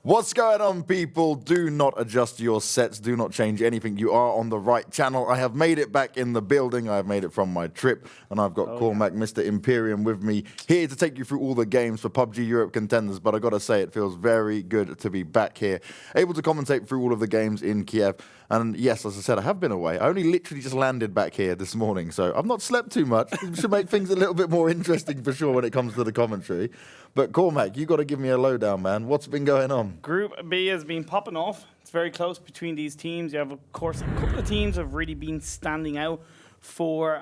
What's going on, people? Do not adjust your sets. Do not change anything. You are on the right channel. I have made it back in the building. I have made it from my trip. And I've got Cormac, Mr. Imperium, with me here to take you through all the games for PUBG Europe Contenders. But I got to say, it feels very good to be back here, able to commentate through all of the games in Kiev. And yes, as I said, I have been away. I only literally just landed back here this morning, so I've not slept too much. It should make things a little bit more interesting for sure when it comes to the commentary. But Cormac, you got to give me a lowdown, man. What's been going on? Group B has been popping off. It's very close between these teams. You have, of course, a couple of teams have really been standing out for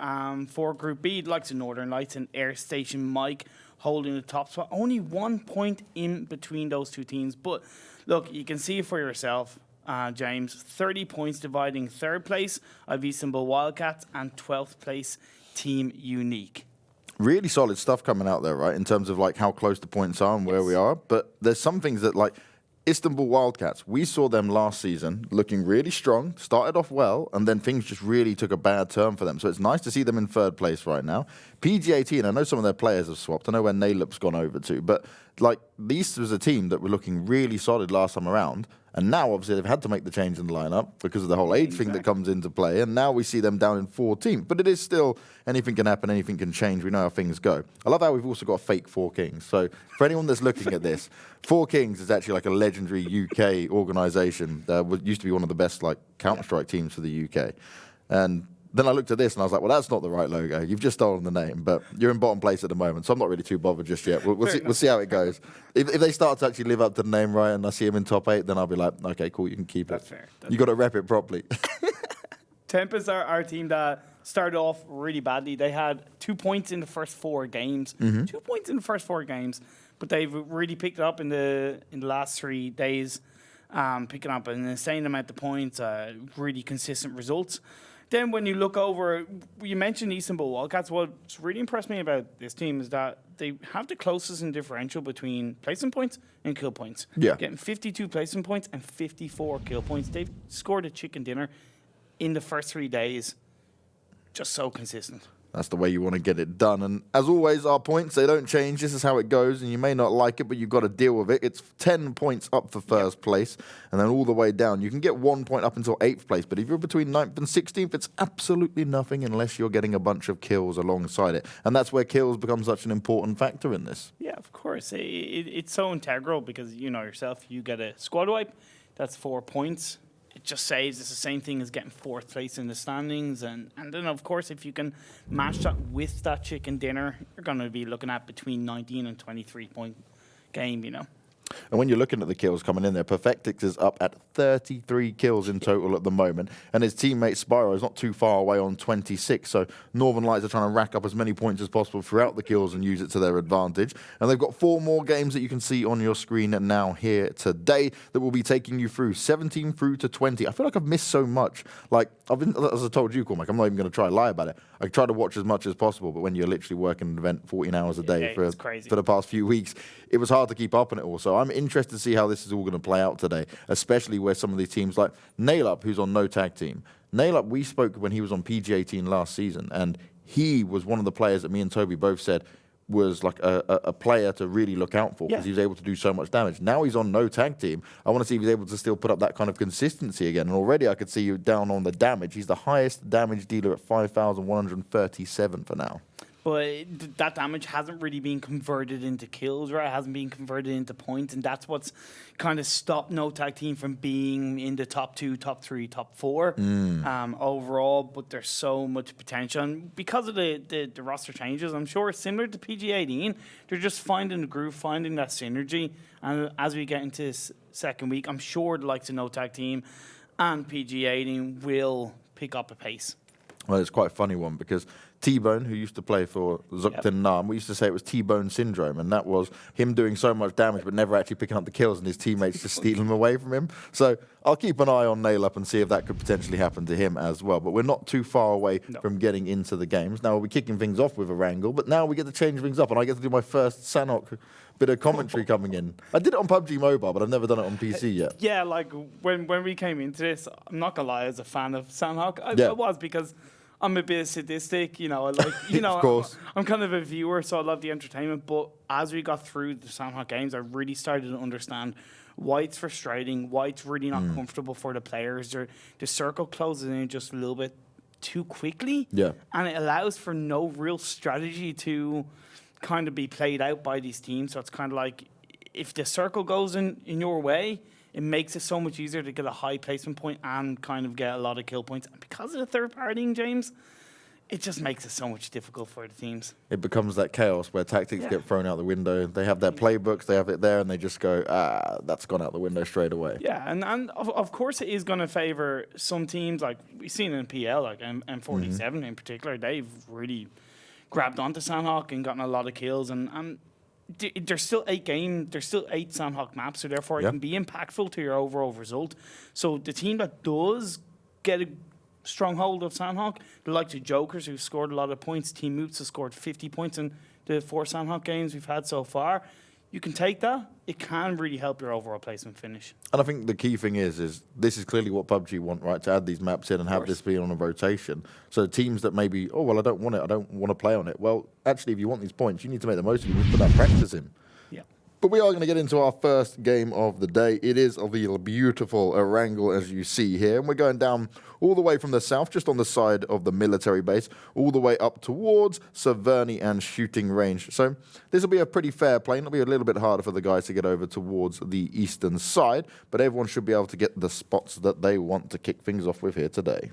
Group B, like the Northern Lights and Airstation Mike holding the top spot. Only 1 point in between those two teams. But look, you can see it for yourself. James, 30 points dividing third place of Istanbul Wildcats and 12th place Team Unique. Really solid stuff coming out there, right, in terms of like how close the points are and where we are. But there's some things that, like, Istanbul Wildcats, we saw them last season looking really strong, started off well, and then things just really took a bad turn for them. So it's nice to see them in third place right now. PG18, I know some of their players have swapped. I know where Nalup's gone over to. But, like, this was a team that were looking really solid last time around. And now, obviously, they've had to make the change in the lineup because of the whole age thing that comes into play. And now we see them down in 14th. But it is still, anything can happen, anything can change. We know how things go. I love how we've also got a fake Four Kings. So for anyone that's looking at this, Four Kings is actually like a legendary UK organisation that used to be one of the best like Counter-Strike teams for the UK. And then I looked at this and I was like, well, that's not the right logo. You've just stolen the name, but you're in bottom place at the moment, so I'm not really too bothered just yet. We'll see how it goes. If they start to actually live up to the name right and I see them in top 8, then I'll be like, okay, cool, you can keep That's it. fair. You got to rep it properly. Tempest are our team that started off really badly. They had 2 points in the first 4 games. 2 points in the first 4 games, but they've really picked it up in the last 3 days, picking up an insane amount of points, really consistent results. Then when you look over, you mentioned Istanbul Wildcats. What's really impressed me about this team is that they have the closest in differential between placement points and kill points. Yeah. Getting 52 placement points and 54 kill points. They've scored a chicken dinner in the first 3 days. Just so consistent. That's the way you want to get it done. And as always, our points, they don't change. This is how it goes, and you may not like it, but you've got to deal with it. It's 10 points up for first place, and then all the way down. You can get 1 point up until 8th place, but if you're between 9th and 16th, it's absolutely nothing unless you're getting a bunch of kills alongside it. And that's where kills become such an important factor in this. Yeah, of course. It's so integral because, you know yourself, you get a squad wipe, that's 4 points. It just saves. It's the same thing as getting 4th place in the standings. And then, of course, if you can match that with that chicken dinner, you're going to be looking at between 19 and 23-point game, you know. And when you're looking at the kills coming in there, Perfectix is up at 33 kills in total at the moment. And his teammate Spyro is not too far away on 26. So Northern Lights are trying to rack up as many points as possible throughout the kills and use it to their advantage. And they've got 4 more games that you can see on your screen now here today that will be taking you through 17 through to 20. I feel like I've missed so much. Like, as I told you, Cormac, I'm not even going to try to lie about it. I try to watch as much as possible, but when you're literally working an event 14 hours a day for the past few weeks, it was hard to keep up on it all. So I'm interested to see how this is all going to play out today, especially where some of these teams like Nalup, who's on no tag team. Nalup, we spoke when he was on PG18 last season, and he was one of the players that me and Toby both said was like a player to really look out for because he was able to do so much damage. Now he's on no tag team. I want to see if he's able to still put up that kind of consistency again. And already I could see you down on the damage. He's the highest damage dealer at 5,137 for now. But that damage hasn't really been converted into kills, right? It hasn't been converted into points, and that's what's kind of stopped No Tag Team from being in the top 2, top 3, top 4 overall. But there's so much potential, and because of the roster changes, I'm sure similar to PG18, they're just finding the groove, finding that synergy. And as we get into this second week, I'm sure the likes of No Tag Team and PG18 will pick up a pace. Well, it's quite a funny one because T-Bone, who used to play for Zukten Nam, we used to say it was T-Bone syndrome, and that was him doing so much damage but never actually picking up the kills and his teammates just stealing them away from him. So I'll keep an eye on Nalup and see if that could potentially happen to him as well. But we're not too far away from getting into the games. Now we'll be kicking things off with Erangel, but now we get to change things up, and I get to do my first Sanhok bit of commentary coming in. I did it on PUBG Mobile, but I've never done it on PC yet. Yeah, like when we came into this, I'm not going to lie, as a fan of Sanhok, I was because I'm a bit sadistic, I like, Of course. I'm kind of a viewer, so I love the entertainment. But as we got through the Sandhawk games, I really started to understand why it's frustrating, why it's really not comfortable for the players. The circle closes in just a little bit too quickly, and it allows for no real strategy to kind of be played out by these teams. So it's kind of like if the circle goes in your way, it makes it so much easier to get a high placement point and kind of get a lot of kill points. And because of the third partying, James, it just makes it so much difficult for the teams. It becomes that chaos where tactics get thrown out the window. They have their playbooks, they have it there, and they just go, that's gone out the window straight away. Yeah, and of course it is going to favour some teams. Like we've seen in PL, like M47 in particular, they've really grabbed onto Sandhawk and gotten a lot of kills. And there's still 8 Sandhawk maps, so therefore it can be impactful to your overall result. So the team that does get a stronghold of Sandhawk, the likes of Jokers, who've scored a lot of points, Team MOOPHEUS has scored 50 points in the 4 Sandhawk games we've had so far. You can take that. It can really help your overall placement finish. And I think the key thing is this is clearly what PUBG want, right? To add these maps in and have this be on a rotation. So teams that maybe, I don't want it, I don't want to play on it. Well, actually, if you want these points, you need to make the most of it. You need to put that practice in. Yeah. But we are going to get into our first game of the day. It is of the beautiful Erangel, as you see here. And we're going down all the way from the south, just on the side of the military base, all the way up towards Severny and shooting range. So this will be a pretty fair play. It'll be a little bit harder for the guys to get over towards the eastern side, but everyone should be able to get the spots that they want to kick things off with here today.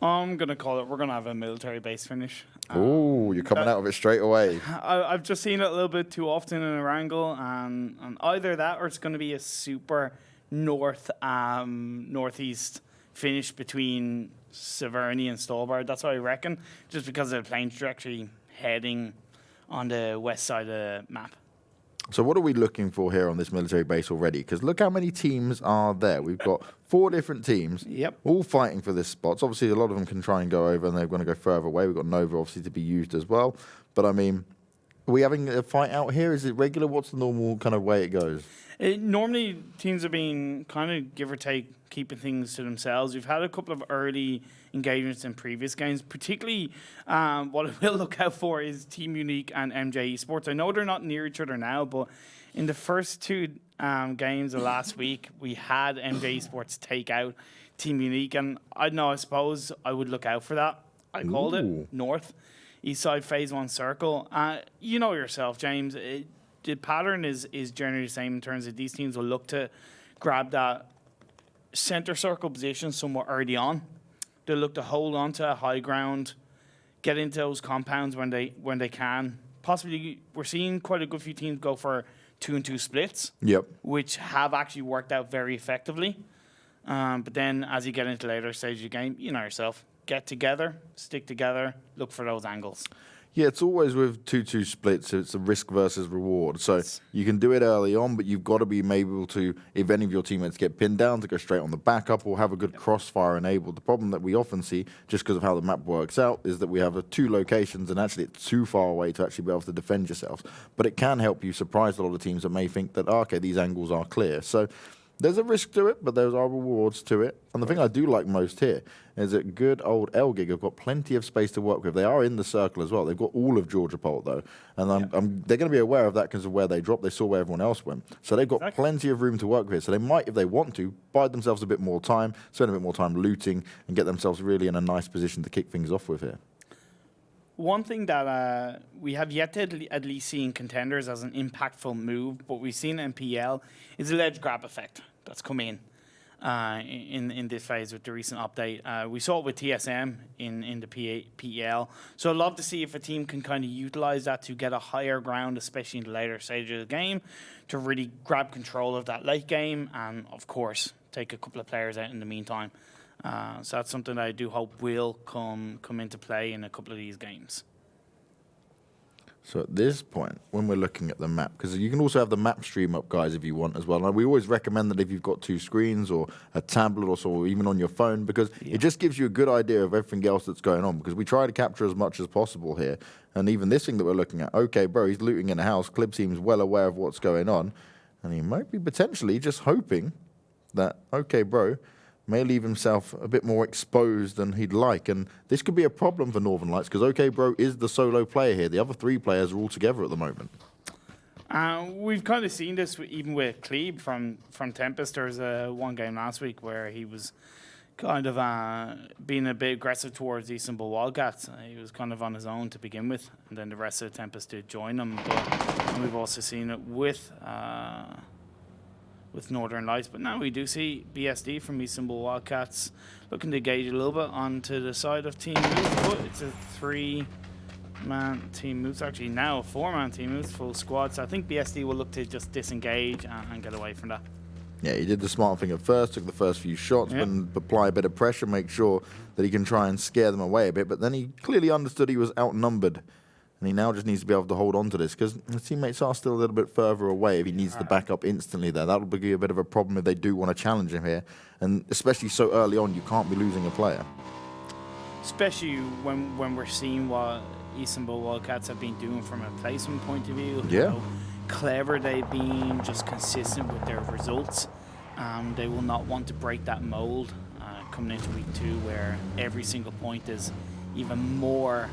I'm going to call it, we're going to have a military base finish. Oh, you're coming out of it straight away. I've just seen it a little bit too often in Erangel, and either that or it's going to be a super northeast finish between Severny and Stolbard. That's what I reckon, just because of the plane trajectory heading on the west side of the map. So what are we looking for here on this military base already? Because look how many teams are there. We've got 4 different teams, all fighting for this spot. So obviously, a lot of them can try and go over, and they're going to go further away. We've got Nova, obviously, to be used as well. But, I mean, are we having a fight out here? Is it regular? What's the normal kind of way it goes? Normally, teams have been kind of, give or take, keeping things to themselves. We've had a couple of early engagements in previous games. Particularly, what I will look out for is Team Unique and MJ-Esports. I know they're not near each other now, but in the first 2 games of last week, we had MJ-Esports take out Team Unique, and I suppose I would look out for that. I called it North, East Side Phase 1 Circle. You know yourself, James. The pattern is generally the same in terms of these teams will look to grab that center circle position somewhat early on. They'll look to hold on to high ground, get into those compounds when they can. Possibly, we're seeing quite a good few teams go for 2-2 splits, which have actually worked out very effectively. But then as you get into later stages of the game, you know yourself, get together, stick together, look for those angles. Yeah, it's always with 2-2 splits. It's a risk versus reward. So you can do it early on, but you've got to be able to, if any of your teammates get pinned down, to go straight on the backup or have a good crossfire enabled. The problem that we often see, just because of how the map works out, is that we have 2 locations and actually it's too far away to actually be able to defend yourself. But it can help you surprise a lot of teams that may think that, okay, these angles are clear. So there's a risk to it, but there are rewards to it. And the thing I do like most here is that good old ELGIG have got plenty of space to work with. They are in the circle as well. They've got all of Georgia Pole, though. And they're going to be aware of that because of where they dropped. They saw where everyone else went. So they've got plenty of room to work with. So they might, if they want to, buy themselves a bit more time, spend a bit more time looting, and get themselves really in a nice position to kick things off with here. One thing that we have yet to at least see in Contenders as an impactful move, but we've seen in PL, is the ledge grab effect that's come in this phase with the recent update. We saw it with TSM in the PEL. So I'd love to see if a team can kind of utilize that to get a higher ground, especially in the later stages of the game, to really grab control of that late game and, of course, take a couple of players out in the meantime. So that's something that I do hope will come into play in a couple of these games. So at this point, when we're looking at the map, because you can also have the map stream up, guys, if you want as well. And we always recommend that if you've got 2 screens or a tablet or so, or even on your phone, because it just gives you a good idea of everything else that's going on. Because we try to capture as much as possible here. And even this thing that we're looking at, okay, bro, he's looting in a house. Clib seems well aware of what's going on. And he might be potentially just hoping that, okay, bro, may leave himself a bit more exposed than he'd like. And this could be a problem for Northern Lights because OK Bro is the solo player here. The other 3 players are all together at the moment. We've kind of seen this even with Klebe from Tempest. There was one game last week where he was kind of being a bit aggressive towards Istanbul Wildcats. He was kind of on his own to begin with, and then the rest of the Tempest did join him. And we've also seen it with Northern Lights. But now we do see BSD from Istanbul Wildcats looking to gauge a little bit onto the side of Team Moose. But it's a 3-man Team Moose, actually now a 4-man Team Moose, full squad. So I think BSD will look to just disengage and get away from that. Yeah, he did the smart thing at first, took the first few shots, and apply a bit of pressure, make sure that he can try and scare them away a bit. But then he clearly understood he was outnumbered, and he now just needs to be able to hold on to this because his teammates are still a little bit further away if he needs to back up instantly there. That'll be a bit of a problem if they do want to challenge him here, and especially so early on, you can't be losing a player. Especially when we're seeing what Istanbul Wildcats have been doing from a placement point of view. Yeah. How clever they've been, just consistent with their results. They will not want to break that mold coming into week 2 where every single point is even more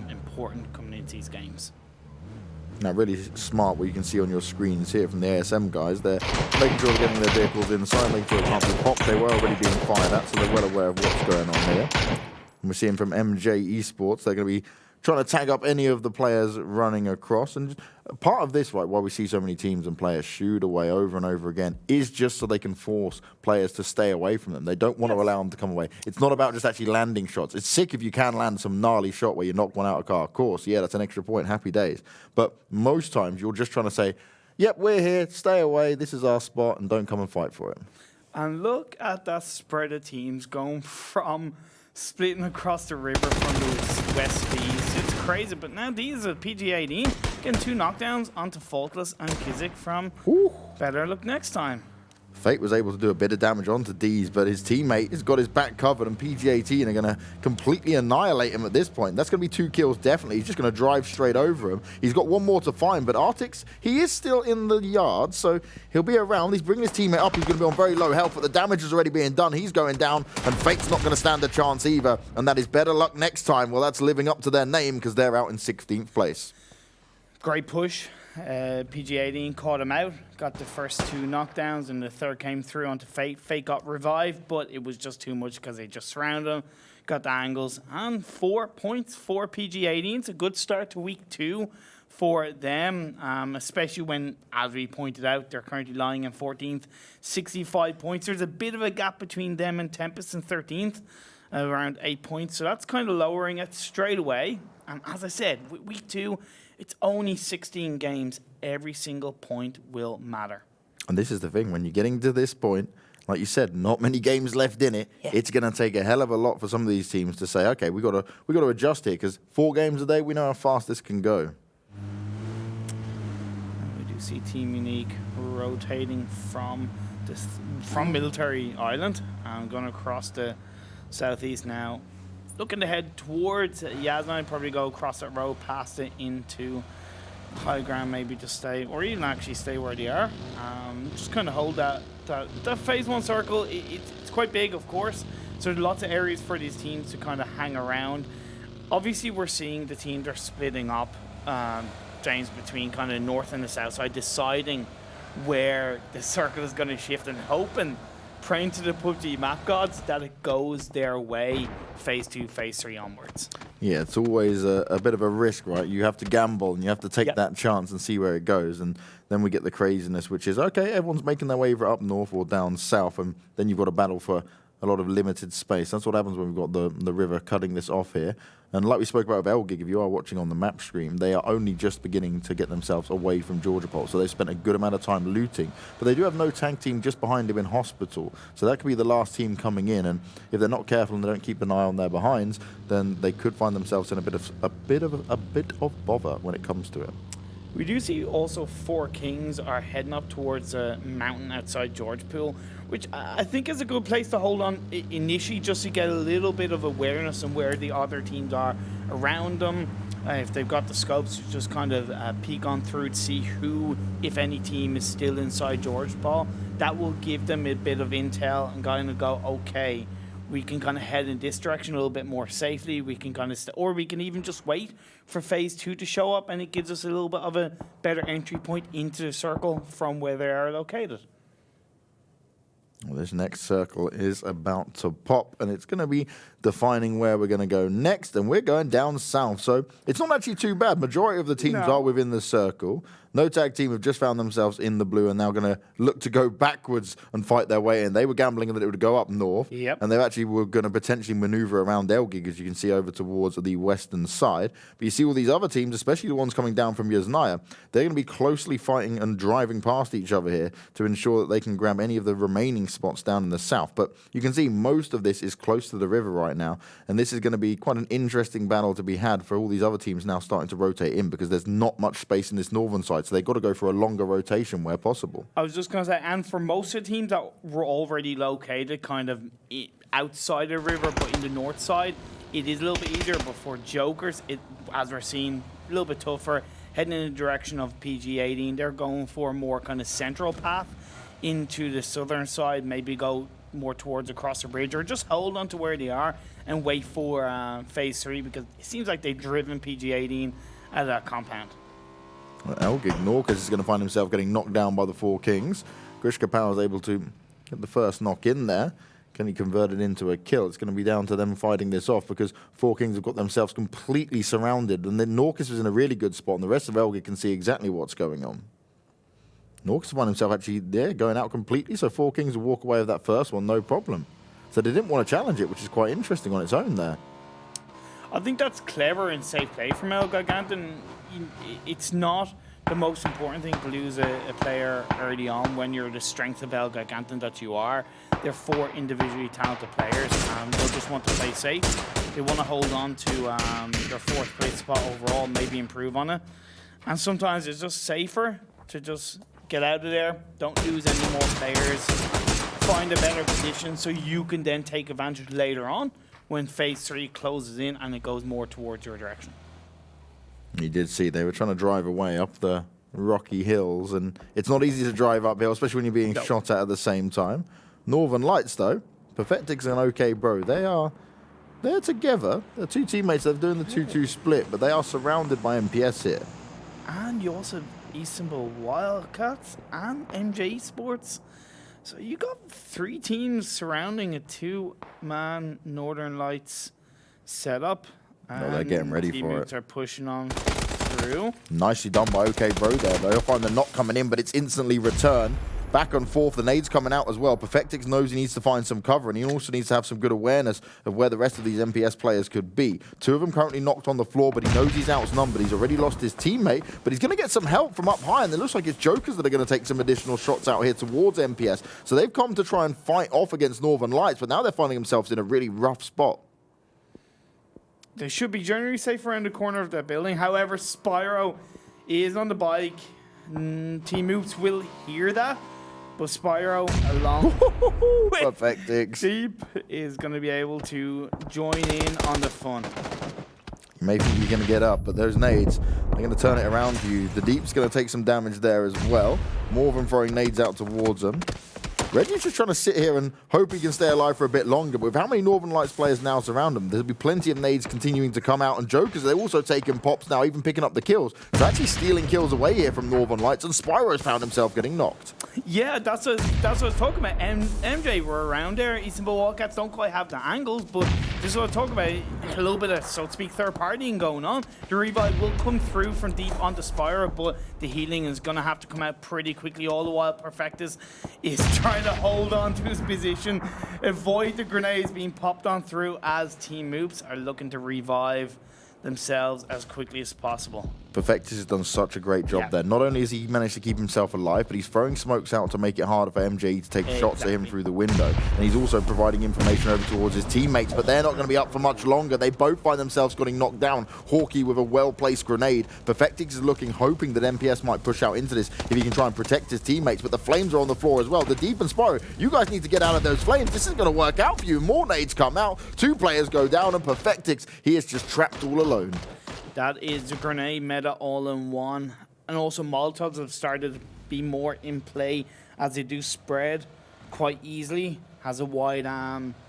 important coming into these games. Now, really smart what you can see on your screens here from the ASM guys. They're making sure they're getting their vehicles inside, making sure it can't be popped. They were already being fired at, so they're well aware of what's going on here. And we're seeing from MJ-Esports, they're going to be trying to tag up any of the players running across. And part of this, right, why we see so many teams and players shoot away over and over again, is just so they can force players to stay away from them. They don't want to allow them to come away. It's not about just actually landing shots. It's sick if you can land some gnarly shot where you knock one out of car. Of course, yeah, that's an extra point. Happy days. But most times you're just trying to say, yep, we're here, stay away, this is our spot, and don't come and fight for it. And look at that spread of teams going from splitting across the river from the west to east. It's crazy, but now these are PG-18 getting 2 knockdowns onto Faultless and Kizik from BetterLuckNxTime. Fate was able to do a bit of damage onto D's, but his teammate has got his back covered, and PG-18 are going to completely annihilate him at this point. That's going to be 2 kills, definitely. He's just going to drive straight over him. He's got one more to find, but Artix, he is still in the yard, so he'll be around. He's bringing his teammate up. He's going to be on very low health, but the damage is already being done. He's going down, and Fate's not going to stand a chance either, and that is BetterLuckNxTime. Well, that's living up to their name because they're out in 16th place. Great push. PG-18 caught him out, got the first 2 knockdowns, and the third came through onto Fate. Fate got revived, but it was just too much because they just surrounded him, got the angles, and 4 points for PG-18. It's a good start to week 2 for them, especially when, as we pointed out, they're currently lying in 14th, 65 points. There's a bit of a gap between them and Tempest in 13th, around 8 points, so that's kind of lowering it straight away. And as I said, week 2, it's only 16 games. Every single point will matter. And this is the thing, when you're getting to this point, like you said, not many games left in it. Yeah. It's going to take a hell of a lot for some of these teams to say, okay, we got to adjust here because 4 games a day, we know how fast this can go. And we do see Team Unique rotating from Military Island and going across the southeast now. Looking to head towards Jazza, probably go across that road, past it into high ground, maybe just stay, or even actually stay where they are. Just kind of hold that phase 1 circle. It's quite big, of course, so there's lots of areas for these teams to kind of hang around. Obviously, we're seeing the teams are splitting up, James, between kind of north and the south side, deciding where the circle is going to shift and hoping, praying to the PUBG map gods that it goes their way, phase 2, phase 3 onwards. Yeah, it's always a bit of a risk, right? You have to gamble and you have to take that chance and see where it goes. And then we get the craziness, which is, okay, everyone's making their way either up north or down south, and then you've got to battle for a lot of limited space. That's what happens when we've got the river cutting this off here. And like we spoke about with ELGIG, if you are watching on the map stream, they are only just beginning to get themselves away from Georgia Pole. So they've spent a good amount of time looting. But they do have no tank team just behind him in hospital. So that could be the last team coming in. And if they're not careful and they don't keep an eye on their behinds, then they could find themselves in a bit of bother when it comes to it. We do see also 4 Kings are heading up towards a mountain outside George Pool, which I think is a good place to hold on initially, just to get a little bit of awareness on where the other teams are around them. If they've got the scopes, just kind of peek on through to see who, if any team, is still inside George Paul. that will give them a bit of intel and kind of go, okay, we can kind of head in this direction a little bit more safely. We can kind of, or we can even just wait for phase 2 to show up, and it gives us a little bit of a better entry point into the circle from where they are located. Well, this next circle is about to pop, and it's going to be defining where we're going to go next, and we're going down south. So it's not actually too bad. Majority of the teams are within the circle. No Tag team have just found themselves in the blue and now going to look to go backwards and fight their way in. They were gambling that it would go up north, and they actually were going to potentially maneuver around Elgig, as you can see, over towards the western side. But you see all these other teams, especially the ones coming down from Yasnaya, they're going to be closely fighting and driving past each other here to ensure that they can grab any of the remaining spots down in the south. But you can see most of this is close to the river right now, and this is going to be quite an interesting battle to be had for all these other teams now starting to rotate in, because there's not much space in this northern side, so they've got to go for a longer rotation where possible. I was just going to say, and for most of the teams that were already located kind of outside the river but in the north side, it is a little bit easier. But for Jokers, as we're seeing, a little bit tougher. Heading in the direction of PG-18, they're going for a more kind of central path into the southern side, maybe go more towards across the bridge, or just hold on to where they are and wait for phase 3, because it seems like they've driven PG-18 out of that compound. Elgig, KnorkiS is going to find himself getting knocked down by the Four Kings. GRISHKAPOWER is able to get the first knock in there. Can he convert it into a kill? It's going to be down to them fighting this off, because Four Kings have got themselves completely surrounded, and then KnorkiS is in a really good spot, and the rest of Elgig can see exactly what's going on. KnorkiS find himself actually there, going out completely, so Four Kings will walk away with that first one, no problem. So they didn't want to challenge it, which is quite interesting on its own there. I think that's clever and safe play from ELGIGANTEN. It's not the most important thing to lose a player early on when you're the strength of ELGIGANTEN that you are. They're 4 individually talented players, and they'll just want to play safe. They want to hold on to their 4th place spot overall, maybe improve on it. And sometimes it's just safer to just get out of there, don't lose any more players, find a better position so you can then take advantage later on when phase 3 closes in and it goes more towards your direction. You did see they were trying to drive away up the rocky hills, and it's not easy to drive uphill, especially when you're being shot at the same time. Northern Lights, though, Perfectix and OK Bro, they're together. They're 2 teammates. They're doing the 2-2 split, but they are surrounded by MPS here. And you also have Istanbul Wildcats and MJ-Esports. So you got 3 teams surrounding a 2-man Northern Lights setup. No, they're getting ready for it. Teammates are pushing on through. Nicely done by OK Bro there, though. He'll find the knock coming in, but it's instantly returned. Back and forth, the nades coming out as well. Perfectix knows he needs to find some cover, and he also needs to have some good awareness of where the rest of these MPS players could be. 2 of them currently knocked on the floor, but he knows he's outnumbered. He's already lost his teammate, but he's going to get some help from up high, and it looks like it's Jokers that are going to take some additional shots out here towards MPS. So they've come to try and fight off against Northern Lights, but now they're finding themselves in a really rough spot. They should be generally safe around the corner of that building. However, Spyro is on the bike. ToWzErA will hear that. But Spyro, along with Perfectix Deep, is going to be able to join in on the fun. Maybe you're going to get up, but those nades, they're going to turn it around for you. The Deep's going to take some damage there as well. More of them throwing nades out towards them. Reggie's just trying to sit here and hope he can stay alive for a bit longer, but with how many Northern Lights players now surround him, there'll be plenty of nades continuing to come out, and Jokers, they're also taking pops now, even picking up the kills. They're actually stealing kills away here from Northern Lights, and Spyro's found himself getting knocked. Yeah, that's what I was talking about. MJ were around there. Istanbul Wildcats don't quite have the angles, but this is what I'm talking about. A little bit of, so to speak, third partying going on. The revive will come through from deep onto Spyro, but the healing is going to have to come out pretty quickly, all the while Perfectus is trying to hold on to his position, avoid the grenades being popped on through as ToWzErA are looking to revive themselves as quickly as possible. Perfectus has done such a great job there. Not only has he managed to keep himself alive, but he's throwing smokes out to make it harder for MJ to take shots at him through the window. And he's also providing information over towards his teammates, but they're not going to be up for much longer. They both find themselves getting knocked down. Hawkeye with a well-placed grenade. Perfectix is looking, hoping that MPS might push out into this if he can try and protect his teammates, but the flames are on the floor as well. The Deep and Spyro, you guys need to get out of those flames. This isn't going to work out for you. More nades come out. 2 players go down, and Perfectix, he is just trapped all alone. That is the grenade meta all in one. And also Molotovs have started to be more in play as they do spread quite easily, has a wide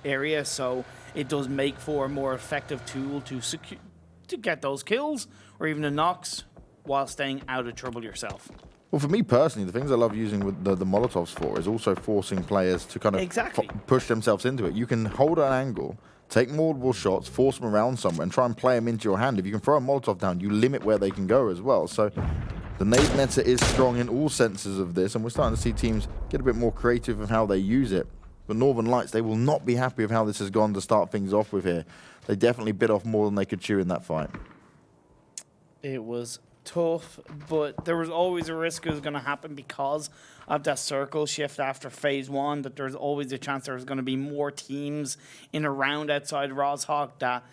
area, so it does make for a more effective tool to get those kills or even the knocks while staying out of trouble yourself. Well, for me personally, the things I love using with the Molotovs for is also forcing players to kind of push themselves into it. You can hold an angle, take multiple shots, force them around somewhere, and try and play them into your hand. If you can throw a Molotov down, you limit where they can go as well. So the nade meta is strong in all senses of this, and we're starting to see teams get a bit more creative of how they use it. But Northern Lights, they will not be happy with how this has gone to start things off with here. They definitely bit off more than they could chew in that fight. It was tough, but there was always a risk it was going to happen because of that circle shift after phase 1, that there's always a chance there was going to be more teams in a round outside Roshawk that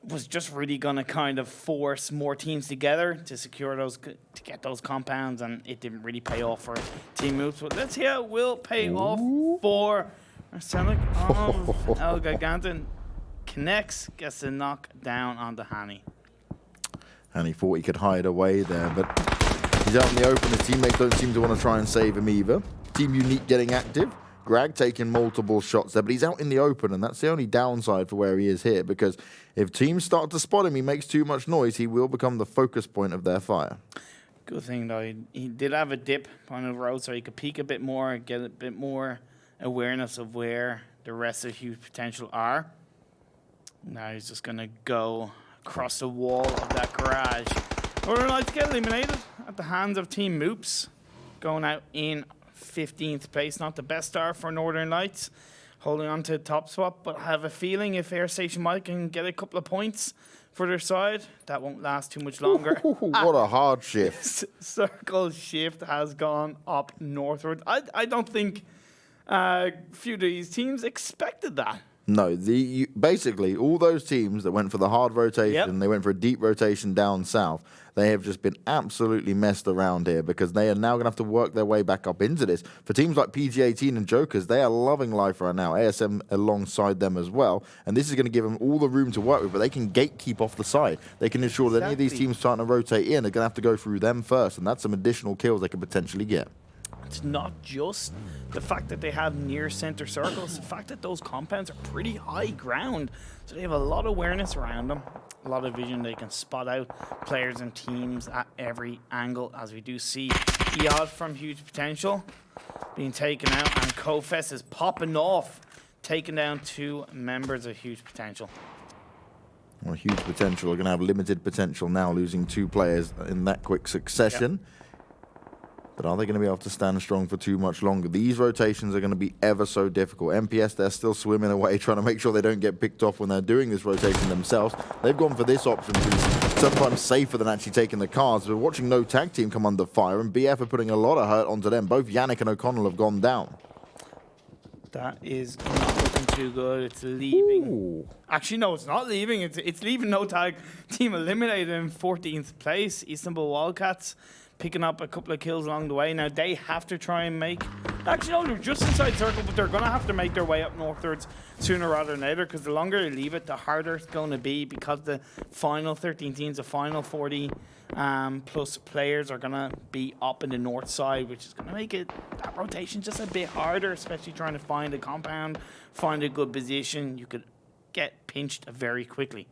was just really going to kind of force more teams together to secure those, to get those compounds, and it didn't really pay off for Team MOOPHEUS. But let's see how it will pay off for Marcelek. ELGIGANTEN connects, gets the knock down on the Hani. And he thought he could hide away there, but he's out in the open. His teammates don't seem to want to try and save him either. Team Unique getting active. Greg taking multiple shots there, but he's out in the open, and that's the only downside for where he is here, because if teams start to spot him, he makes too much noise, he will become the focus point of their fire. Good thing, though. He did have a dip on the road, so he could peek a bit more, get a bit more awareness of where the rest of Huge Potential are. Now he's just going to go across the wall of that garage. Northern Lights get eliminated at the hands of Team MOOPHEUS, going out in 15th place. Not the best start for Northern Lights, holding on to the top spot, but I have a feeling if Airstation might can get a couple of points for their side, that won't last too much longer. What a hard shift. Circle shift has gone up northward. I don't think a few of these teams expected that. No, basically all those teams that went for the hard rotation, they went for a deep rotation down south, they have just been absolutely messed around here, because they are now going to have to work their way back up into this. For teams like PG-18 and Jokers, they are loving life right now. ASM alongside them as well, and this is going to give them all the room to work with, but they can gatekeep off the side. They can ensure that any of these teams starting to rotate in are going to have to go through them first, and that's some additional kills they could potentially get. It's not just the fact that they have near center circles, the fact that those compounds are pretty high ground. So they have a lot of awareness around them, a lot of vision. They can spot out players and teams at every angle, as we do see EOD from Huge Potential being taken out, and KofES is popping off, taking down 2 members of Huge Potential. Well, Huge Potential are going to have limited potential now, losing 2 players in that quick succession. Yep. But are they going to be able to stand strong for too much longer? These rotations are going to be ever so difficult. MPS, they're still swimming away, trying to make sure they don't get picked off when they're doing this rotation themselves. They've gone for this option, which is sometimes safer than actually taking the cards. We're watching No Tag Team come under fire, and BF are putting a lot of hurt onto them. Both Yannick and O'Connell have gone down. That is not looking too good. It's leaving. Ooh. Actually, no, it's not leaving. It's leaving No Tag Team eliminated in 14th place. Istanbul Wildcats picking up a couple of kills along the way. Now they have to try and make... Actually, no, they're just inside circle, but they're going to have to make their way up northwards sooner rather than later, because the longer they leave it, the harder it's going to be, because the final 13 teams, the final 40 plus players are going to be up in the north side, which is going to make that rotation just a bit harder, especially trying to find a compound, find a good position. You could get pinched very quickly.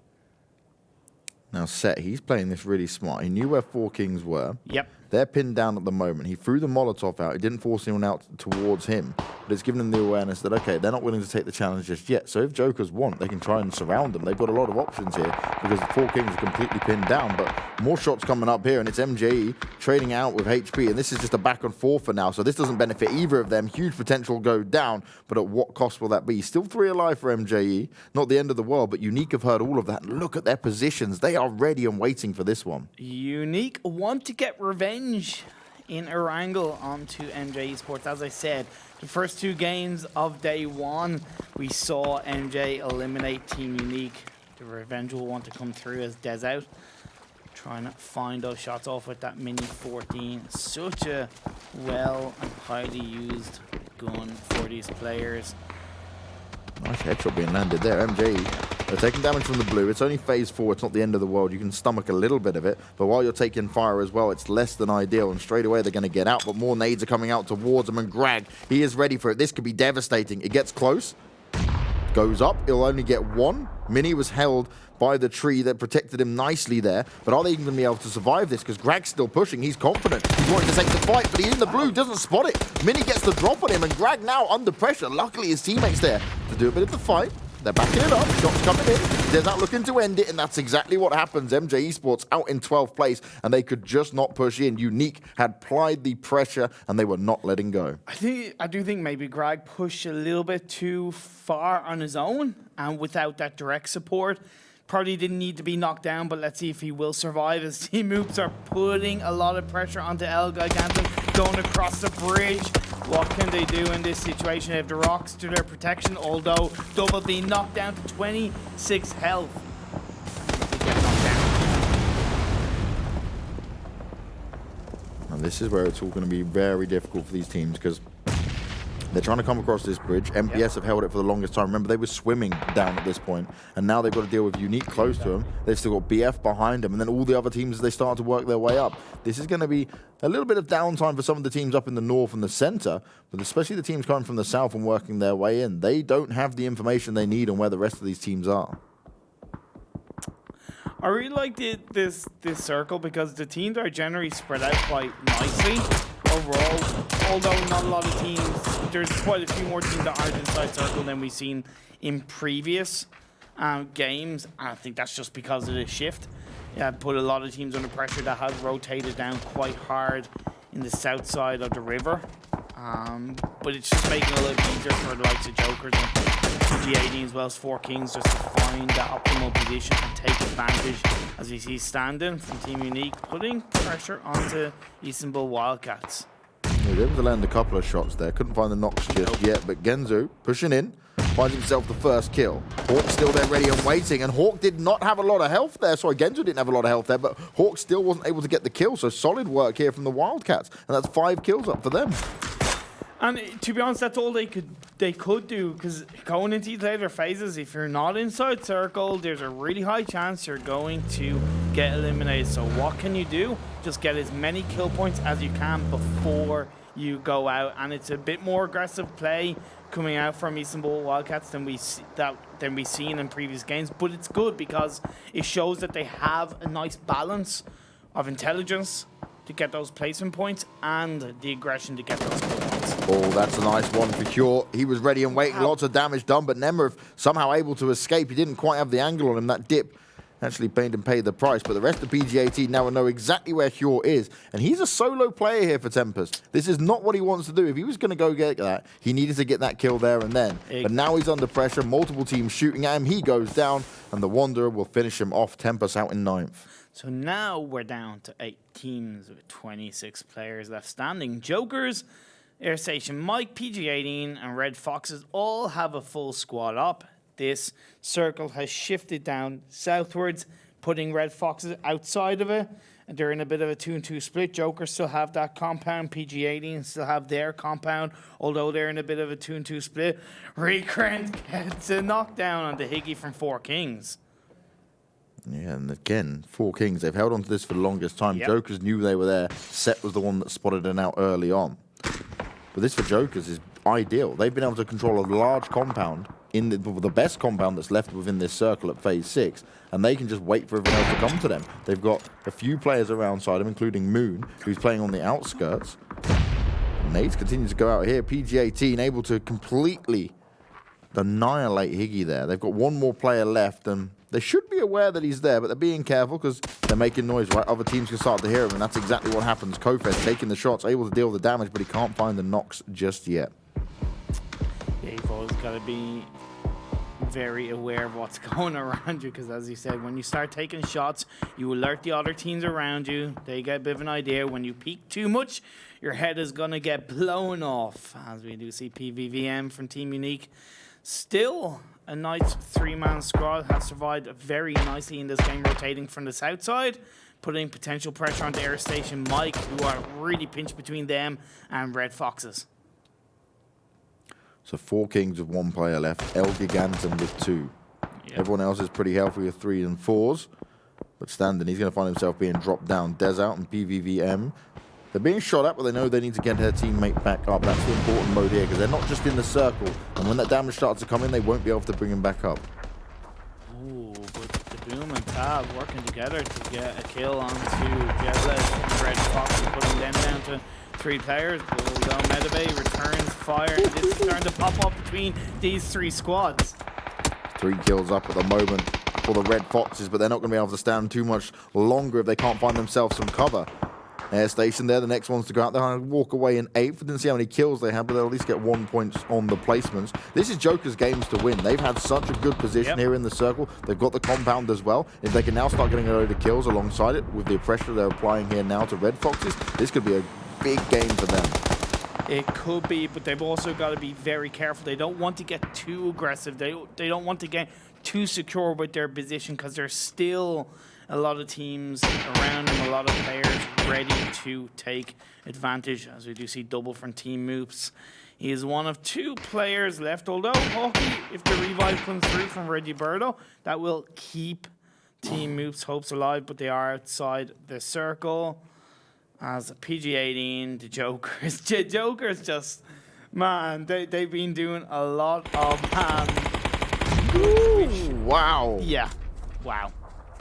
Now, Set, he's playing this really smart. He knew where 4 Kings were. Yep. They're pinned down at the moment. He threw the Molotov out. He didn't force anyone out towards him, but it's given him the awareness that, okay, they're not willing to take the challenge just yet. So if Jokers want, they can try and surround them. They've got a lot of options here, because the 4 Kings are completely pinned down. But more shots coming up here, and it's MJ trading out with HP, and this is just a back and forth for now. So this doesn't benefit either of them. Huge potential go down, but at what cost will that be? Still 3 alive for MJ. Not the end of the world, but Unique have heard all of that. Look at their positions. They are ready and waiting for this one. Unique want to get revenge in Erangel onto MJ-Esports. As I said, the first 2 games of day 1, we saw MJ eliminate Team Unique. The revenge will want to come through as Des out, trying to find those shots off with that Mini 14. Such a well and highly used gun for these players. Nice headshot being landed there. MJ They're taking damage from the blue. It's only phase 4. It's not the end of the world. You can stomach a little bit of it. But while you're taking fire as well, it's less than ideal. And straight away, they're going to get out. But more nades are coming out towards them. And Greg, he is ready for it. This could be devastating. It gets close. Goes up. He'll only get one. Mini was held by the tree that protected him nicely there. But are they even going to be able to survive this? Because Greg's still pushing. He's confident. He's wanting to take the fight, but he's in the blue. Doesn't spot it. Mini gets the drop on him, and Greg now under pressure. Luckily, his teammates there to do a bit of the fight. They're backing it up. Shots coming in. They're not looking to end it, and that's exactly what happens. MJ-Esports out in 12th place, and they could just not push in. Unique had plied the pressure, and they were not letting go. I do think maybe Greg pushed a little bit too far on his own, and without that direct support. Probably didn't need to be knocked down, but let's see if he will survive. His teammates are putting a lot of pressure onto ELGIGANTEN, going across the bridge. What can they do in this situation? They have the rocks to their protection, although Double being knocked down to 26 health. They get knocked down. And this is where it's all going to be very difficult for these teams, because they're trying to come across this bridge. MPS have held it for the longest time. Remember, they were swimming down at this point, and now they've got to deal with Unique close to them. They've still got BF behind them, and then all the other teams, they start to work their way up. This is going to be a little bit of downtime for some of the teams up in the north and the center, but especially the teams coming from the south and working their way in. They don't have the information they need on where the rest of these teams are. I really like this circle because the teams are generally spread out quite nicely overall. Although not a lot of teams, there's quite a few more teams that aren't inside circle than we've seen in previous games. And I think that's just because of the shift. Yeah, put a lot of teams under pressure that have rotated down quite hard in the south side of the river. But it's just making it a little easier for the likes of Jokers and G18 as well as 4Kings just to find that optimal position and take advantage, as we see standing from Team Unique, putting pressure onto Istanbul Wildcats. He was able to land a couple of shots there. Couldn't find the knocks just yet, but Genzu pushing in, finds himself the first kill. Hawk still there ready and waiting, and Hawk did not have a lot of health there. Sorry, Genzu didn't have a lot of health there, but Hawk still wasn't able to get the kill, so solid work here from the Wildcats, and that's 5 kills up for them. And to be honest, that's all they could do, because going into these later phases, if you're not inside circle, there's a really high chance you're going to get eliminated. So what can you do? Just get as many kill points as you can before you go out, and it's a bit more aggressive play coming out from Istanbul Wildcats than we've seen in previous games. But it's good because it shows that they have a nice balance of intelligence to get those placement points and the aggression to get those kill points. Oh, that's a nice one for Cure. He was ready and waiting. Lots of damage done, but Nemeth somehow able to escape. He didn't quite have the angle on him. That dip actually made him pay the price. But the rest of PG18 now will know exactly where Cure is. And he's a solo player here for Tempest. This is not what he wants to do. If he was going to go get that, he needed to get that kill there and then. But now he's under pressure. Multiple teams shooting at him. He goes down, and the Wanderer will finish him off. Tempest out in 9th. So now we're down to 8 teams with 26 players left standing. Jokers, Airstation, Mike, PG18, and Red Foxes all have a full squad up. This circle has shifted down southwards, putting Red Foxes outside of it. And they're in a bit of a 2-2 split. Jokers still have that compound. PG18 still have their compound, although they're in a bit of a 2-2 split. Recrent gets a knockdown on the Higgy from 4Kings. Yeah, and again, 4Kings, they've held on to this for the longest time. Yep. Jokers knew they were there. Set was the one that spotted it out early on. But this for Jokers is ideal. They've been able to control a large compound, in the best compound that's left within this circle at phase 6, and they can just wait for everyone else to come to them. They've got a few players around side them, including Moon, who's playing on the outskirts. Nades continues to go out here. PG18 able to completely annihilate Higgy there. They've got one more player left, and they should be aware that he's there, but they're being careful because they're making noise, right? Other teams can start to hear him, and that's exactly what happens. Kofes taking the shots, able to deal with the damage, but he can't find the knocks just yet. Yeah, you've always got to be very aware of what's going around you, because as you said, when you start taking shots, you alert the other teams around you. They get a bit of an idea. When you peek too much, your head is going to get blown off, as we do see PVVM from Team Unique. Still, a nice 3-man squad has survived very nicely in this game, rotating from the south side, putting potential pressure on the Airstation Mike, who are really pinched between them and Red Foxes. So 4Kings with 1 player left, ELGIGANTEN with 2. Everyone else is pretty healthy with 3 and 4s. But Standing, he's going to find himself being dropped down. Des out and PVVM. They're being shot at, but they know they need to get their teammate back up. That's the important mode here, because they're not just in the circle. And when that damage starts to come in, they won't be able to bring him back up. Ooh, but the Boom and Tab working together to get a kill onto Jazza. Red Fox putting them down to 3 players. Bulldog Medibay returns fire. And this is starting to pop up between these 3 squads. 3 kills up at the moment for the Red Foxes, but they're not going to be able to stand too much longer if they can't find themselves some cover. Airstation there, the next ones to go out there and walk away in 8th. Didn't see how many kills they had, but they'll at least get 1 point on the placements. This is Joker's games to win. They've had such a good position here in the circle. They've got the compound as well. If they can now start getting a load of kills alongside it with the pressure they're applying here now to Red Foxes, this could be a big game for them. It could be, but they've also got to be very careful. They don't want to get too aggressive. They don't want to get too secure with their position, because there's still a lot of teams around them, a lot of players ready to take advantage, as we do see double from Team MOOPHEUS. He is one of 2 players left, although Hawkey, if the revive comes through from Reggie Birdo, that will keep Team MOOPHEUS' hopes alive, but they are outside the circle. As PG-18, the Jokers. Jokers just, man, they've been doing a lot of Ooh, wow. Yeah, wow.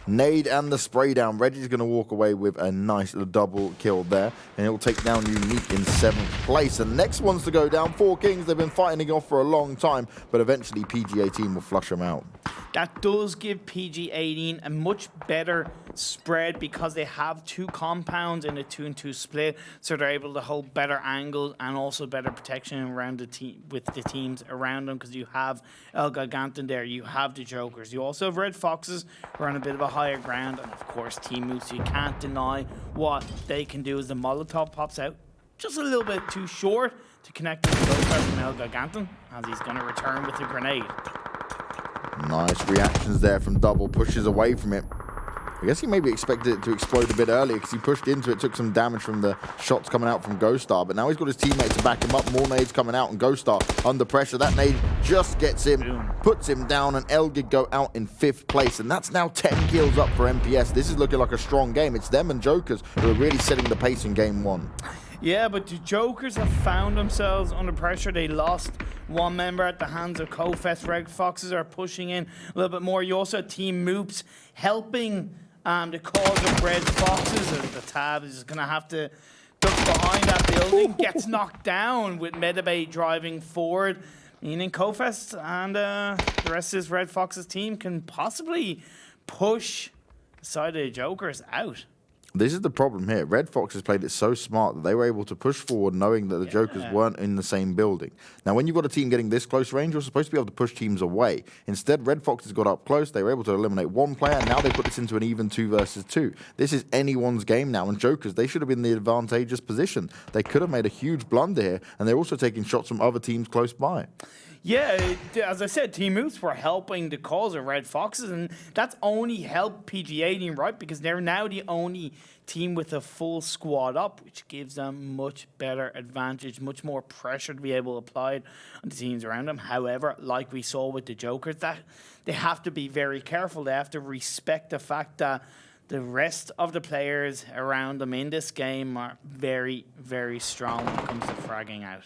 Nade and the spray down. Reggie's going to walk away with a nice double kill there, and he'll take down Unique in 7th place. And the next ones to go down, 4 Kings. They've been fighting off for a long time, but eventually PG-18 will flush them out. That does give PG-18 a much better spread, because they have 2 compounds in a 2-and-2 split, so they're able to hold better angles and also better protection around the team with the teams around them, because you have ELGIGANTEN there, you have the Jokers, you also have Red Foxes who are on a bit of a higher ground, and of course Team MOOPHEUS. You can't deny what they can do as the Molotov pops out just a little bit too short to connect with the ghostar from ELGIGANTEN, as he's going to return with a grenade. Nice reactions there from Double. Pushes away from it. I guess he maybe expected it to explode a bit earlier, because he pushed into it, took some damage from the shots coming out from ghostar. But now he's got his teammates to back him up. More nades coming out, and ghostar under pressure. That nade just gets him, puts him down, and Elgig go out in 5th place. And that's now 10 kills up for MPS. This is looking like a strong game. It's them and Jokers who are really setting the pace in game 1. Yeah, but the Jokers have found themselves under pressure. They lost 1 member at the hands of KOFES. Red Foxes are pushing in a little bit more. You also have Team MOOPHEUS helping the cause of Red Foxes. The Tab is going to have to duck behind that building. Gets knocked down with Medibay driving forward. Meaning KOFES and the rest of his Red Foxes team can possibly push the side of the Jokers out. This is the problem here. Red Foxes played it so smart that they were able to push forward knowing that the Jokers weren't in the same building. Now, when you've got a team getting this close range, you're supposed to be able to push teams away. Instead, Red Foxes got up close. They were able to eliminate 1 player, and now they put this into an even 2 versus 2. This is anyone's game now, and Jokers, they should have been in the advantageous position. They could have made a huge blunder here, and they're also taking shots from other teams close by. Yeah, as I said, Team MOOPHEUS were helping the cause of Red Foxes, and that's only helped PG-18, right? Because they're now the only team with a full squad up, which gives them much better advantage, much more pressure to be able to apply on the teams around them. However, like we saw with the Jokers, that they have to be very careful. They have to respect the fact that the rest of the players around them in this game are very, very strong when it comes to fragging out.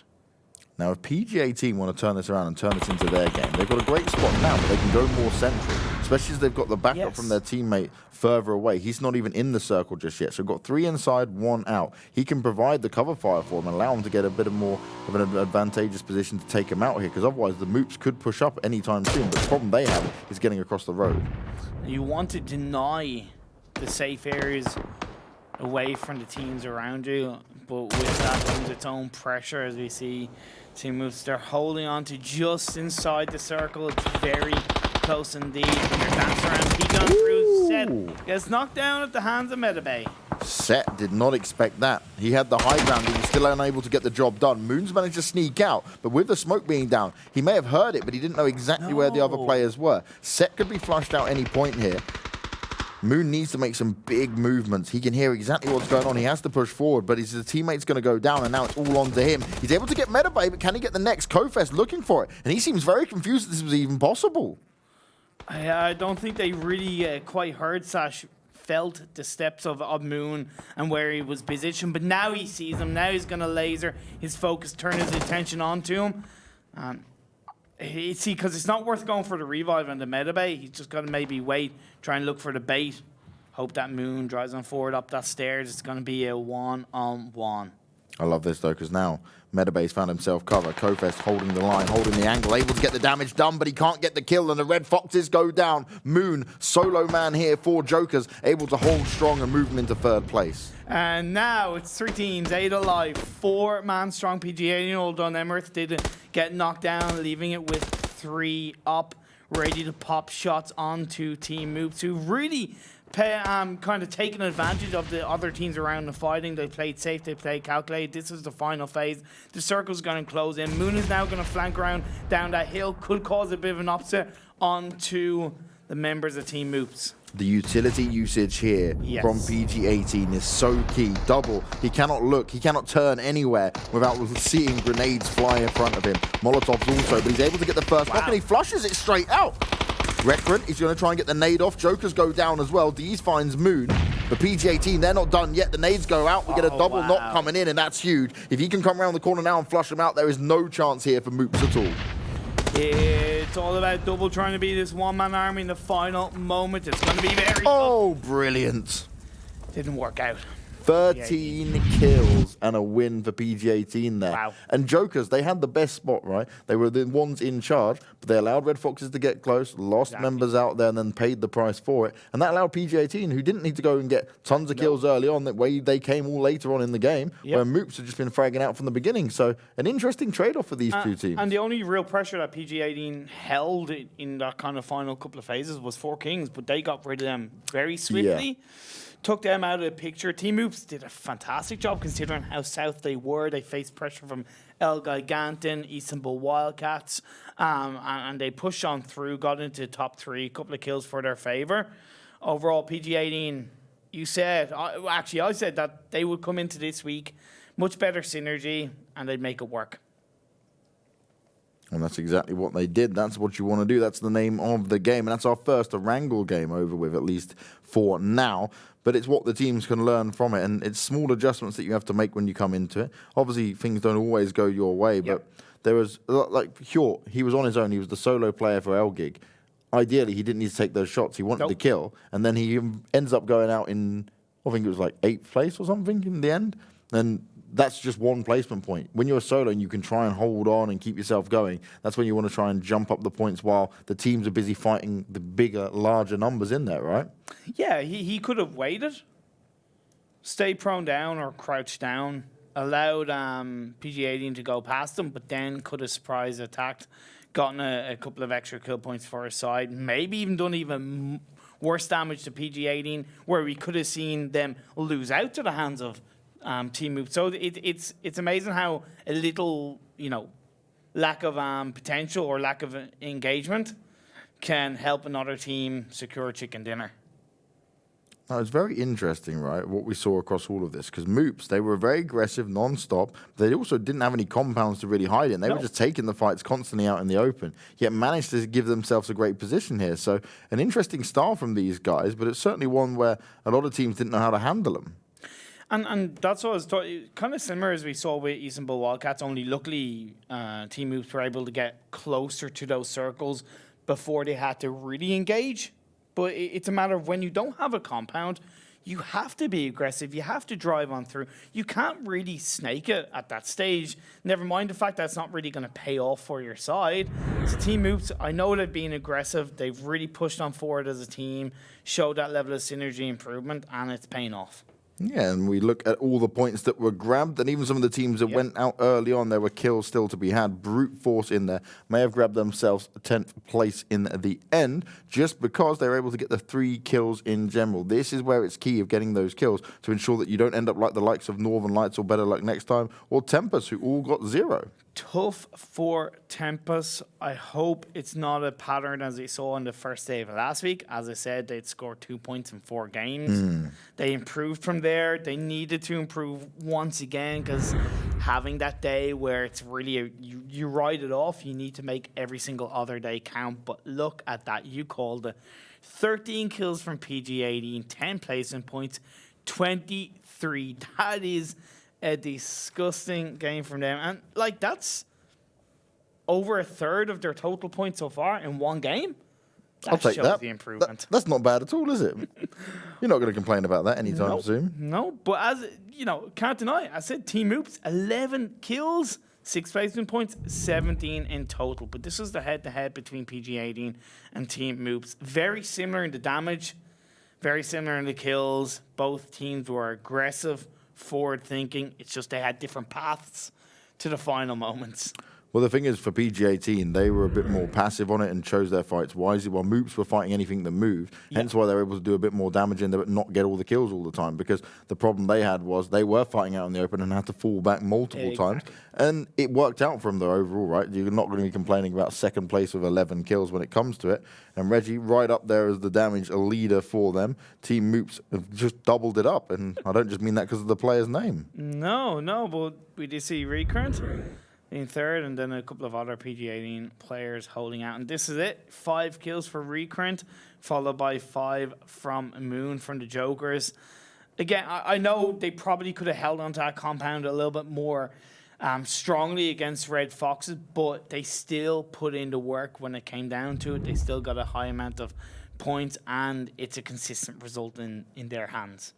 Now, if PG-18 want to turn this around and turn this into their game, they've got a great spot now, but they can go more central, especially as they've got the backup from their teammate further away. He's not even in the circle just yet, so we've got 3 inside, 1 out. He can provide the cover fire for them and allow them to get a bit more of an advantageous position to take him out here, because otherwise the MOOPHEUS could push up anytime soon, but the problem they have is getting across the road. You want to deny the safe areas away from the teams around you, but with that comes its own pressure, as we see Team MOOPHEUS. They're holding on to just inside the circle. It's very close indeed. They're dancing around. He gone through. Set gets knocked down at the hands of Medibay. Set did not expect that. He had the high ground. He was still unable to get the job done. Moon's managed to sneak out, but with the smoke being down, he may have heard it, but he didn't know exactly where the other players were. Set could be flushed out any point here. Moon needs to make some big movements. He can hear exactly what's going on. He has to push forward, but his teammate's going to go down, and now it's all on to him. He's able to get Medibay, but can he get the next? KOFES looking for it, and he seems very confused that this was even possible. I don't think they really quite heard Sash, felt the steps of Moon and where he was positioned, but now he sees him. Now he's going to laser his focus, turn his attention onto him. See, because it's not worth going for the revive and the meta bait. He's just got to maybe wait, try and look for the bait. Hope that Moon drives on forward up that stairs. It's going to be a one-on-one. I love this, though, because now Metabase found himself cover. KofES holding the line, holding the angle, able to get the damage done, but he can't get the kill, and the Red Foxes go down. Moon, solo man here, 4 Jokers, able to hold strong and move him into 3rd place. And now it's 3 teams, 8 alive, 4-man strong PGA. All done. Emirates did get knocked down, leaving it with 3 up, ready to pop shots onto Team MOOPHEUS, who really kind of taking advantage of the other teams around the fighting. They played safe, they played calculated. This is the final phase. The circle's going to close in. Moon is now going to flank around down that hill. Could cause a bit of an upset onto the members of Team MOOPHEUS. The utility usage here from PG-18 is so key. Double, he cannot look, he cannot turn anywhere without seeing grenades fly in front of him. Molotovs also, but he's able to get the first knock and he flushes it straight out. Recurrent, he's going to try and get the nade off. Jokers go down as well. Deez finds Moon. The PG-18, they're not done yet. The nades go out. We get a double knock coming in, and that's huge. If he can come around the corner now and flush them out, there is no chance here for MOOPHEUS at all. It's all about double trying to be this one-man army in the final moment. It's going to be very tough. Brilliant. Didn't work out. 13 kills and a win for PG-18 there. Wow. And Jokers, they had the best spot, right? They were the ones in charge, but they allowed Red Foxes to get close, lost members out there, and then paid the price for it. And that allowed PG-18, who didn't need to go and get tons of kills early on, that way they came all later on in the game, where MOOPHEUS had just been fragging out from the beginning. So an interesting trade-off for these two teams. And the only real pressure that PG-18 held in that kind of final couple of phases was 4 Kings, but they got rid of them very swiftly. Yeah. Took them out of the picture. Team MOOPHEUS did a fantastic job considering how south they were. They faced pressure from ELGIGANTEN, Istanbul Wildcats, and they pushed on through, got into top 3, a couple of kills for their favour. Overall, PG-18, you said, I said that they would come into this week, much better synergy, and they'd make it work. And that's exactly what they did. That's what you want to do. That's the name of the game. And that's our first Erangel game over with, at least for now. But it's what the teams can learn from it. And it's small adjustments that you have to make when you come into it. Obviously, things don't always go your way. But there was, like, Hjort, he was on his own. He was the solo player for ELGIG. Ideally, he didn't need to take those shots. He wanted to kill. And then he ends up going out in, I think it was like 8th place or something in the end. And that's just one placement point. When you're solo and you can try and hold on and keep yourself going, that's when you want to try and jump up the points while the teams are busy fighting the bigger, larger numbers in there, right? Yeah, he could have waited, stayed prone down or crouched down, allowed PG-18 to go past him, but then could have surprise attacked, gotten a couple of extra kill points for his side, maybe even done even worse damage to PG-18, where we could have seen them lose out to the hands of Team MOOPHEUS. So it's amazing how a little, lack of potential or lack of engagement can help another team secure chicken dinner. Now, it's very interesting, right, what we saw across all of this, because MOOPHEUS, they were very aggressive, non-stop. They also didn't have any compounds to really hide in. They were just taking the fights constantly out in the open, yet managed to give themselves a great position here. So an interesting style from these guys, but it's certainly one where a lot of teams didn't know how to handle them. And that's what I was kind of similar as we saw with Istanbul Wildcats, only luckily Team MOOPHEUS were able to get closer to those circles before they had to really engage. But it's a matter of when you don't have a compound, you have to be aggressive. You have to drive on through. You can't really snake it at that stage. Never mind the fact that it's not really going to pay off for your side. So Team MOOPHEUS, I know they've been aggressive. They've really pushed on forward as a team, showed that level of synergy improvement, and it's paying off. Yeah, and we look at all the points that were grabbed, and even some of the teams that went out early on, there were kills still to be had. Brute Force in there may have grabbed themselves 10th place in the end, just because they were able to get the 3 kills in general. This is where it's key of getting those kills to ensure that you don't end up like the likes of Northern Lights or BetterLuckNxTime or Tempest, who all got 0. Tough for Tempest. I hope it's not a pattern as we saw on the first day of last week. As I said, they'd scored 2 points in 4 games. They improved from there. They needed to improve once again because having that day where it's really you write it off, you need to make every single other day count. But look at that. You called it. 13 kills from PG18, 10 placement points, 23. That is a disgusting game from them. And, like, that's over a third of their total points so far in one game. I'll take shows that. the improvement. That's not bad at all, is it? You're not going to complain about that anytime soon. No, but as, you know, can't deny, I said ToWzErA, 11 kills, 6 placement points, 17 in total. But this is the head-to-head between PG18 and ToWzErA. Very similar in the damage, very similar in the kills. Both teams were aggressive, forward-thinking. It's just they had different paths to the final moments. Well, the thing is, for PG18, they were a bit more passive on it and chose their fights wisely, while MOOPHEUS were fighting anything that moved. Hence why they were able to do a bit more damage in there, but not get all the kills all the time. Because the problem they had was they were fighting out in the open and had to fall back multiple times. And it worked out for them, though, overall, right? You're not going to be complaining about second place with 11 kills when it comes to it. And Reggie, right up there as the damage leader for them. Team MOOPHEUS have just doubled it up. And I don't just mean that because of the player's name. No, but we did see Recurrent in third, and then a couple of other PG18 players holding out. And this is it. 5 kills for Recurrent, followed by 5 from Moon from the Jokers. Again, I know they probably could have held onto that compound a little bit more strongly against Red Foxes, but they still put in the work when it came down to it. They still got a high amount of points, and it's a consistent result in their hands.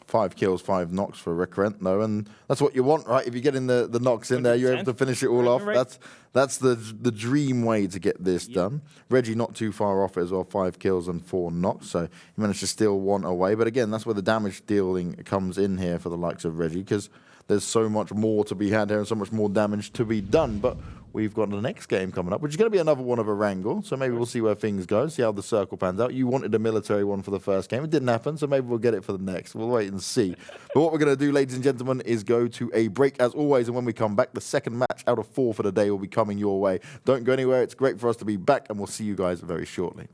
5 kills, 5 knocks for Recurrent, though, and that's what you want, right? If you get in the knocks in there, you're able to finish it all off. That's the dream way to get this done. Reggie not too far off as well, 5 kills and 4 knocks, so he managed to steal 1 away. But again, that's where the damage dealing comes in here for the likes of Reggie, because there's so much more to be had here and so much more damage to be done. But we've got the next game coming up, which is going to be another one of Erangel. So maybe we'll see where things go, see how the circle pans out. You wanted a military one for the first game. It didn't happen, so maybe we'll get it for the next. We'll wait and see. But what we're going to do, ladies and gentlemen, is go to a break as always. And when we come back, the second match out of 4 for the day will be coming your way. Don't go anywhere. It's great for us to be back, and we'll see you guys very shortly.